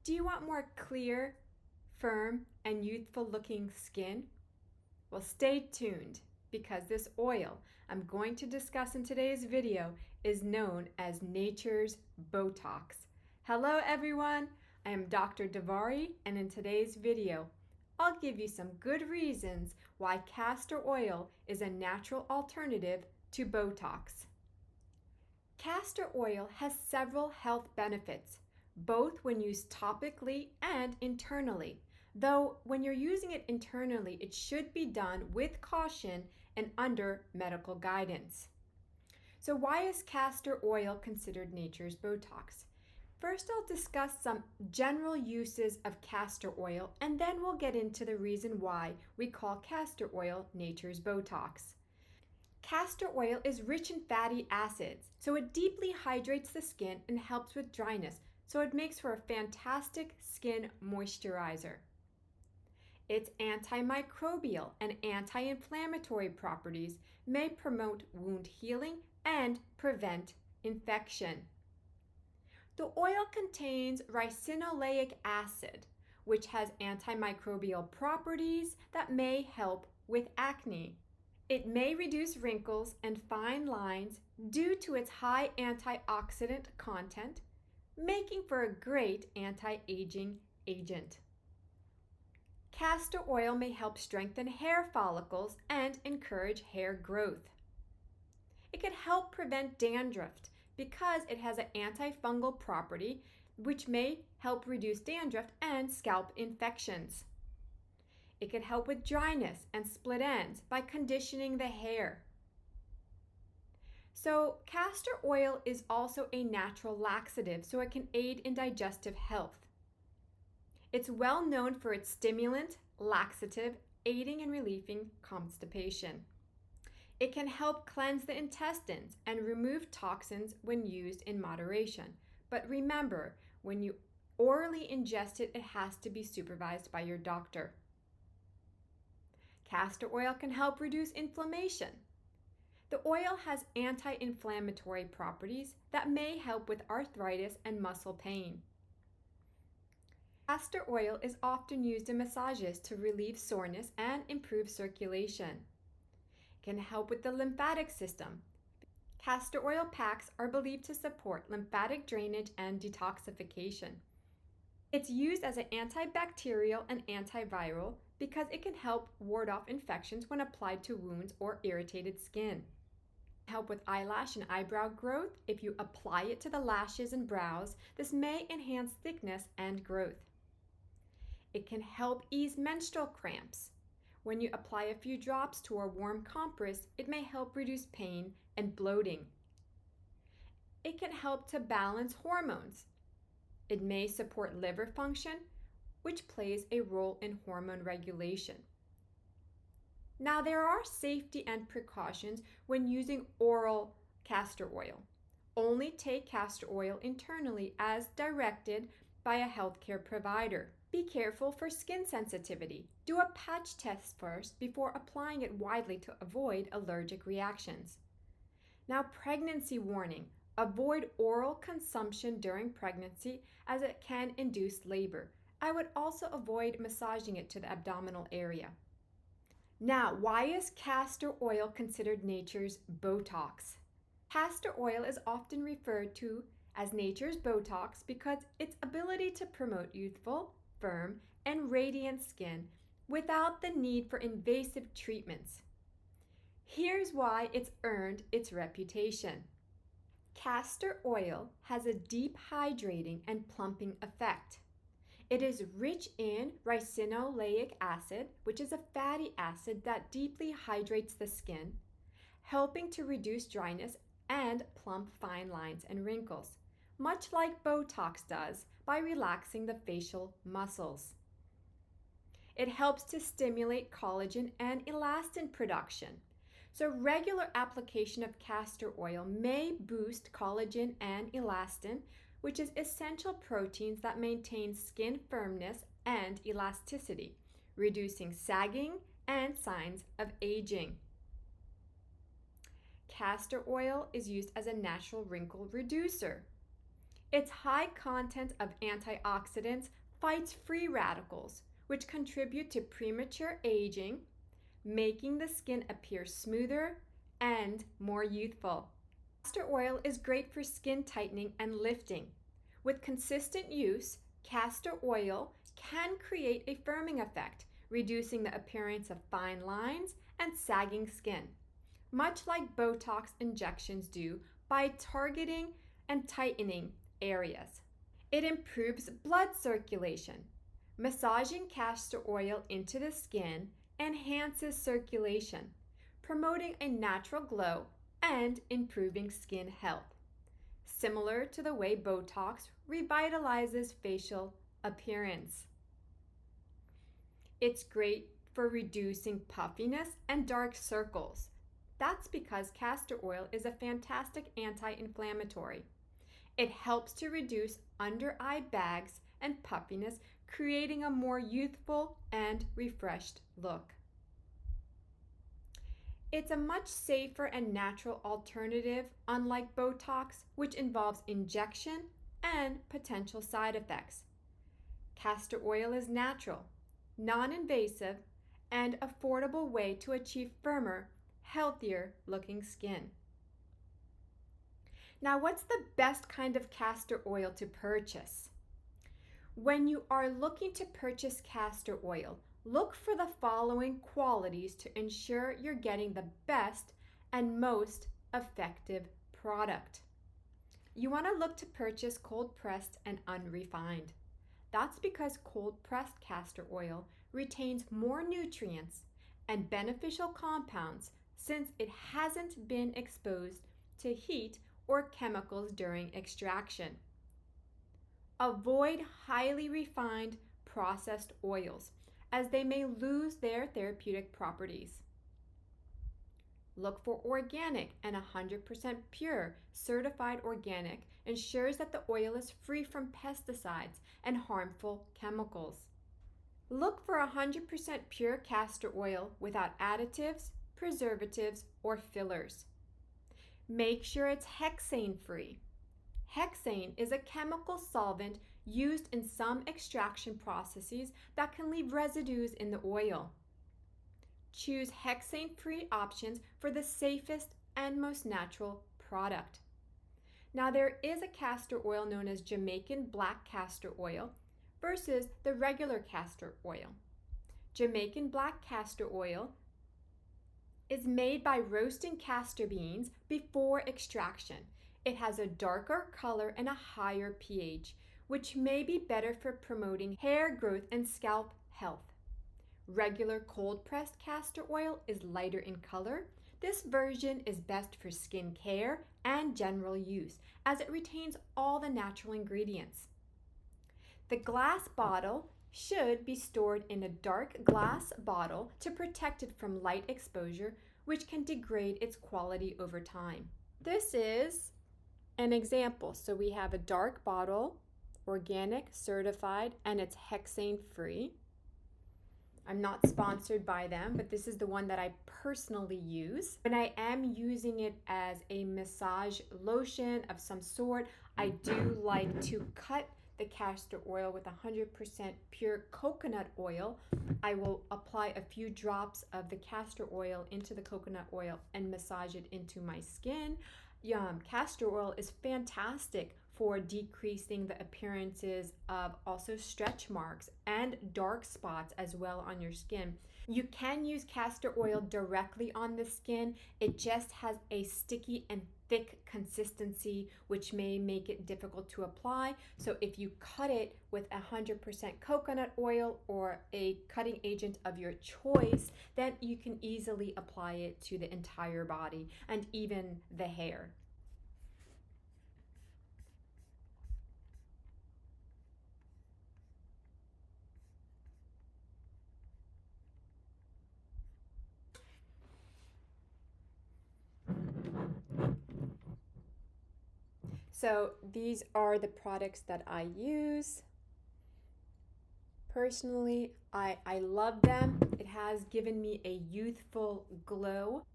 Do you want more clear, firm, and youthful looking skin? Well, stay tuned because this oil I'm going to discuss in today's video is known as nature's Botox. Hello everyone, I am Dr. Davari, and in today's video I'll give you some good reasons why castor oil is a natural alternative to Botox. Castor oil has several health benefits, both when used topically and internally. Though when you're using it internally, it should be done with caution and under medical guidance. So why is castor oil considered nature's Botox? First, I'll discuss some general uses of castor oil, and then we'll get into the reason why we call castor oil nature's Botox. Castor oil is rich in fatty acids, so it deeply hydrates the skin and helps with dryness, so it makes for a fantastic skin moisturizer. Its antimicrobial and anti-inflammatory properties may promote wound healing and prevent infection. The oil contains ricinoleic acid, which has antimicrobial properties that may help with acne. It may reduce wrinkles and fine lines due to its high antioxidant content, making for a great anti-aging agent. Castor oil may help strengthen hair follicles and encourage hair growth. It can help prevent dandruff because it has an antifungal property which may help reduce dandruff and scalp infections. It can help with dryness and split ends by conditioning the hair. So castor oil is also a natural laxative, so it can aid in digestive health. It's well known for its stimulant, laxative, aiding and relieving constipation. It can help cleanse the intestines and remove toxins when used in moderation. But remember, when you orally ingest it, it has to be supervised by your doctor. Castor oil can help reduce inflammation. The oil has anti-inflammatory properties that may help with arthritis and muscle pain. Castor oil is often used in massages to relieve soreness and improve circulation. It can help with the lymphatic system. Castor oil packs are believed to support lymphatic drainage and detoxification. It's used as an antibacterial and antiviral because it can help ward off infections when applied to wounds or irritated skin. Help with eyelash and eyebrow growth. If you apply it to the lashes and brows, this may enhance thickness and growth. It can help ease menstrual cramps. When you apply a few drops to a warm compress, it may help reduce pain and bloating. It can help to balance hormones. It may support liver function, which plays a role in hormone regulation. Now, there are safety and precautions when using oral castor oil. Only take castor oil internally as directed by a healthcare provider. Be careful for skin sensitivity. Do a patch test first before applying it widely to avoid allergic reactions. Now, pregnancy warning. Avoid oral consumption during pregnancy as it can induce labor. I would also avoid massaging it to the abdominal area. Now, why is castor oil considered nature's Botox? Castor oil is often referred to as nature's Botox because its ability to promote youthful, firm, and radiant skin without the need for invasive treatments. Here's why it's earned its reputation. Castor oil has a deep hydrating and plumping effect. It is rich in ricinoleic acid, which is a fatty acid that deeply hydrates the skin, helping to reduce dryness and plump fine lines and wrinkles, much like Botox does by relaxing the facial muscles. It helps to stimulate collagen and elastin production. So regular application of castor oil may boost collagen and elastin, which is essential proteins that maintain skin firmness and elasticity, reducing sagging and signs of aging. Castor oil is used as a natural wrinkle reducer. Its high content of antioxidants fights free radicals, which contribute to premature aging, making the skin appear smoother and more youthful. Castor oil is great for skin tightening and lifting. With consistent use, castor oil can create a firming effect, reducing the appearance of fine lines and sagging skin, much like Botox injections do by targeting and tightening areas. It improves blood circulation. Massaging castor oil into the skin enhances circulation, promoting a natural glow and improving skin health, similar to the way Botox revitalizes facial appearance. It's great for reducing puffiness and dark circles. That's because castor oil is a fantastic anti-inflammatory. It helps to reduce under-eye bags and puffiness, creating a more youthful and refreshed look. It's a much safer and natural alternative, unlike Botox, which involves injection and potential side effects. Castor oil is natural, non-invasive, and affordable way to achieve firmer, healthier looking skin. Now, what's the best kind of castor oil to purchase? When you are looking to purchase castor oil, look for the following qualities to ensure you're getting the best and most effective product. You want to look to purchase cold-pressed and unrefined. That's because cold-pressed castor oil retains more nutrients and beneficial compounds since it hasn't been exposed to heat or chemicals during extraction. Avoid highly refined processed oils as they may lose their therapeutic properties. Look for organic and 100% pure. Certified organic ensures that the oil is free from pesticides and harmful chemicals. Look for 100% pure castor oil without additives, preservatives, or fillers. Make sure it's hexane-free. Hexane is a chemical solvent used in some extraction processes that can leave residues in the oil. Choose hexane-free options for the safest and most natural product. Now, there is a castor oil known as Jamaican Black Castor Oil versus the regular castor oil. Jamaican Black Castor Oil is made by roasting castor beans before extraction. It has a darker color and a higher pH, which may be better for promoting hair growth and scalp health. Regular cold-pressed castor oil is lighter in color. This version is best for skin care and general use, as it retains all the natural ingredients. The glass bottle should be stored in a dark glass bottle to protect it from light exposure, which can degrade its quality over time. This is an example. So we have a dark bottle, organic, certified, and it's hexane-free. I'm not sponsored by them, but this is the one that I personally use. When I am using it as a massage lotion of some sort, I do like to cut the castor oil with 100% pure coconut oil. I will apply a few drops of the castor oil into the coconut oil and massage it into my skin. Castor oil is fantastic for decreasing the appearances of also stretch marks and dark spots as well on your skin. You can use castor oil directly on the skin. It just has a sticky and thick consistency, which may make it difficult to apply. So if you cut it with 100% coconut oil or a cutting agent of your choice, then you can easily apply it to the entire body and even the hair. So these are the products that I use. Personally, I love them. It has given me a youthful glow.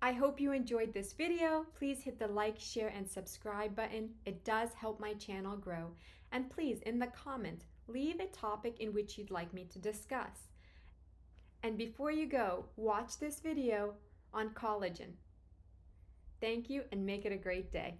I hope you enjoyed this video. Please hit the like, share, and subscribe button. It does help my channel grow. And please, in the comments, leave a topic in which you'd like me to discuss. And before you go, watch this video on collagen. Thank you and make it a great day.